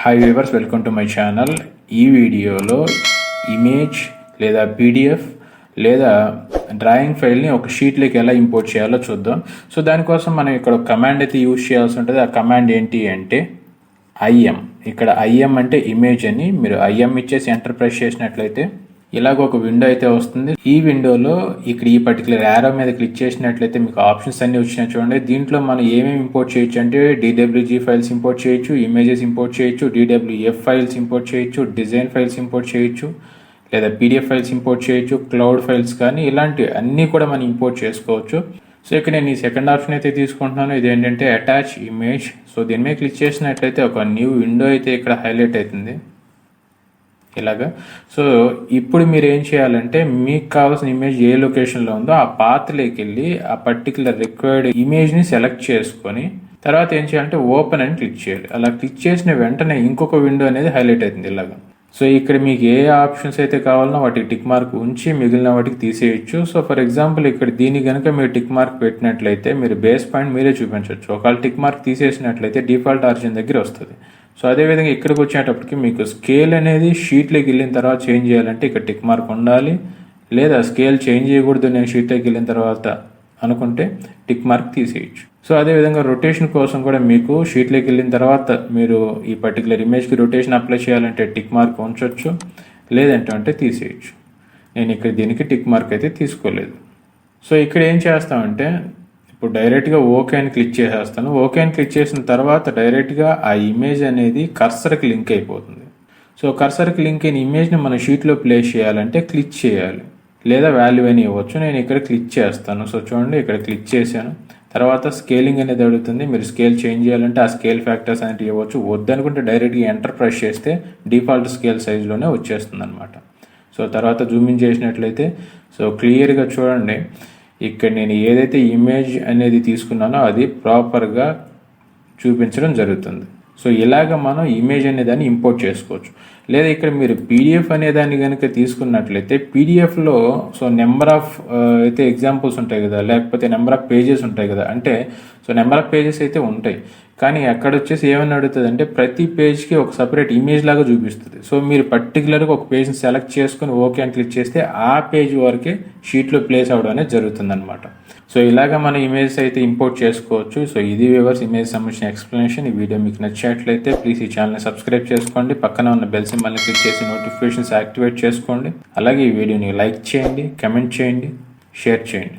Hi viewers, welcome to my channel. ఈ వీడియోలో image లేదా పీడిఎఫ్ లేదా డ్రాయింగ్ ఫైల్ని ఒక షీట్లోకి ఎలా ఇంపోర్ట్ చేయాలో చూద్దాం. సో దానికోసం మనం ఇక్కడ ఒక కమాండ్ అయితే యూజ్ చేయాల్సి ఉంటుంది. ఆ కమాండ్ ఏంటి అంటే ఐఎం. ఇక్కడ ఐఎం అంటే ఇమేజ్ అని. మీరు ఐఎం ఇచ్చేసి ఎంటర్ ప్రెస్ చేసినట్లయితే ఇలాగ ఒక విండో అయితే వస్తుంది. ఈ విండోలో ఇక్కడ ఈ పర్టికులర్ యారో మీద క్లిక్ చేసినట్లయితే మీకు ఆప్షన్స్ అన్ని వచ్చినాయి చూడండి. దీంట్లో మనం ఏమేమి ఇంపోర్ట్ చేయొచ్చు అంటే DWG ఫైల్స్ ఇంపోర్ట్ చేయొచ్చు, ఇమేజెస్ ఇంపోర్ట్ చేయొచ్చు, DWF ఫైల్స్ ఇంపోర్ట్ చేయొచ్చు, డిజైన్ ఫైల్స్ ఇంపోర్ట్ చేయొచ్చు, లేదా PDF ఫైల్స్ ఇంపోర్ట్ చేయొచ్చు, క్లౌడ్ ఫైల్స్ కానీ ఇలాంటివి అన్నీ కూడా మనం ఇంపోర్ట్ చేసుకోవచ్చు. సో ఇక్కడ నేను ఈ సెకండ్ ఆప్షన్ అయితే తీసుకుంటున్నాను. ఇదేంటంటే అటాచ్ ఇమేజ్. సో దీని మీద క్లిక్ చేసినట్లయితే ఒక న్యూ విండో అయితే ఇక్కడ హైలైట్ అవుతుంది ఇలాగా. సో ఇప్పుడు మీరు ఏం చేయాలంటే మీకు కావాల్సిన ఇమేజ్ ఏ లొకేషన్లో ఉందో ఆ పాత్లోకి వెళ్ళి ఆ పర్టికులర్ రిక్వైర్డ్ ఇమేజ్ని సెలెక్ట్ చేసుకొని తర్వాత ఏం చేయాలంటే ఓపెన్ అని క్లిక్ చేయాలి. అలా క్లిక్ చేసిన వెంటనే ఇంకొక విండో అనేది హైలైట్ అవుతుంది ఇలాగా. సో ఇక్కడ మీకు ఏ ఆప్షన్స్ అయితే కావాలనో వాటికి టిక్ మార్క్ ఉంచి మిగిలిన వాటికి తీసేయచ్చు. సో ఫర్ ఎగ్జాంపుల్ ఇక్కడ దీని కనుక మీరు టిక్ మార్క్ పెట్టినట్లయితే మీరు బేస్ పాయింట్ మీరే చూపించవచ్చు. ఒకవేళ టిక్ మార్క్ తీసేసినట్లయితే డిఫాల్ట్ ఆరిజిన్ దగ్గర వస్తుంది. సో అదేవిధంగా ఇక్కడికి వచ్చేటప్పటికి మీకు స్కేల్ అనేది షీట్లోకి వెళ్ళిన తర్వాత చేంజ్ చేయాలంటే ఇక్కడ టిక్ మార్క్ ఉండాలి, లేదా స్కేల్ చేంజ్ చేయకూడదు నేను షీట్లోకి వెళ్ళిన తర్వాత అనుకుంటే టిక్ మార్క్ తీసేయచ్చు. సో అదేవిధంగా రొటేషన్ కోసం కూడా మీకు షీట్లోకి వెళ్ళిన తర్వాత మీరు ఈ పర్టికులర్ ఇమేజ్కి రొటేషన్ అప్లై చేయాలంటే టిక్ మార్క్ ఉంచవచ్చు, లేదంటే తీసేయచ్చు. నేను ఇక్కడ దీనికి టిక్ మార్క్ అయితే తీసుకోలేదు. సో ఇక్కడ ఏం చేస్తామంటే ఇప్పుడు డైరెక్ట్గా ఓకే అని క్లిక్ చేసేస్తాను. ఓకే అని క్లిక్ చేసిన తర్వాత డైరెక్ట్గా ఆ ఇమేజ్ అనేది కర్సర్కి లింక్ అయిపోతుంది. సో కర్సర్కి లింక్ అయిన ఇమేజ్ని మన షీట్లో ప్లేస్ చేయాలంటే క్లిక్ చేయాలి, లేదా వాల్యూ అని ఇవ్వచ్చు. నేను ఇక్కడ క్లిక్ చేస్తాను. సో చూడండి ఇక్కడ క్లిక్ చేశాను. తర్వాత స్కేలింగ్ అనేది అడుగుతుంది. మీరు స్కేల్ చేంజ్ చేయాలంటే ఆ స్కేల్ ఫ్యాక్టర్స్ అనేది ఇవ్వచ్చు. వద్దనుకుంటే డైరెక్ట్గా ఎంటర్ ప్రెస్ చేస్తే డిఫాల్ట్ స్కేల్ సైజులోనే వచ్చేస్తుంది అనమాట. సో తర్వాత జూమ్ ఇన్ చేసినట్లయితే సో క్లియర్గా చూడండి ఇక్కడ నేను ఏదైతే ఇమేజ్ అనేది తీసుకున్నానో అది ప్రాపర్గా చూపించడం జరుగుతుంది. సో ఇలాగ మనం ఇమేజ్ అనేదాన్ని ఇంపోర్ట్ చేసుకోవచ్చు. లేదా ఇక్కడ మీరు పీడిఎఫ్ అనేదాన్ని కనుక తీసుకున్నట్లయితే పీడిఎఫ్లో సో నెంబర్ ఆఫ్ అయితే ఎగ్జాంపుల్స్ ఉంటాయి కదా, లేకపోతే నెంబర్ ఆఫ్ పేజెస్ ఉంటాయి కదా. అంటే సో నెంబర్ ఆఫ్ పేజెస్ అయితే ఉంటాయి, కానీ అక్కడ వచ్చేసి ఏమని అడుగుతుంది అంటే ప్రతి పేజ్కి ఒక సపరేట్ ఇమేజ్ లాగా చూపిస్తుంది. సో మీరు పర్టికులర్గా ఒక పేజ్ని సెలెక్ట్ చేసుకుని ఓకే అని క్లిక్ చేస్తే ఆ పేజ్ వరకే షీట్లో ప్లేస్ అవ్వడం అనేది జరుగుతుంది అనమాట. సో ఇలాగ మన ఇమేజెస్ అయితే ఇంపోర్ట్ చేసుకోవచ్చు. సో ఇది వ్యూవర్స్ ఇమేజ్ సంబంధించిన ఎక్స్ప్లెనేషన్. ఈ వీడియో మీకు నచ్చినట్లయితే ప్లీజ్ ఈ ఛానల్ని సబ్స్క్రైబ్ చేసుకోండి, పక్కన ఉన్న బెల్ సింబల్ని క్లిక్ చేసి నోటిఫికేషన్స్ యాక్టివేట్ చేసుకోండి. అలాగే ఈ వీడియోని లైక్ చేయండి, కమెంట్ చేయండి, షేర్ చేయండి.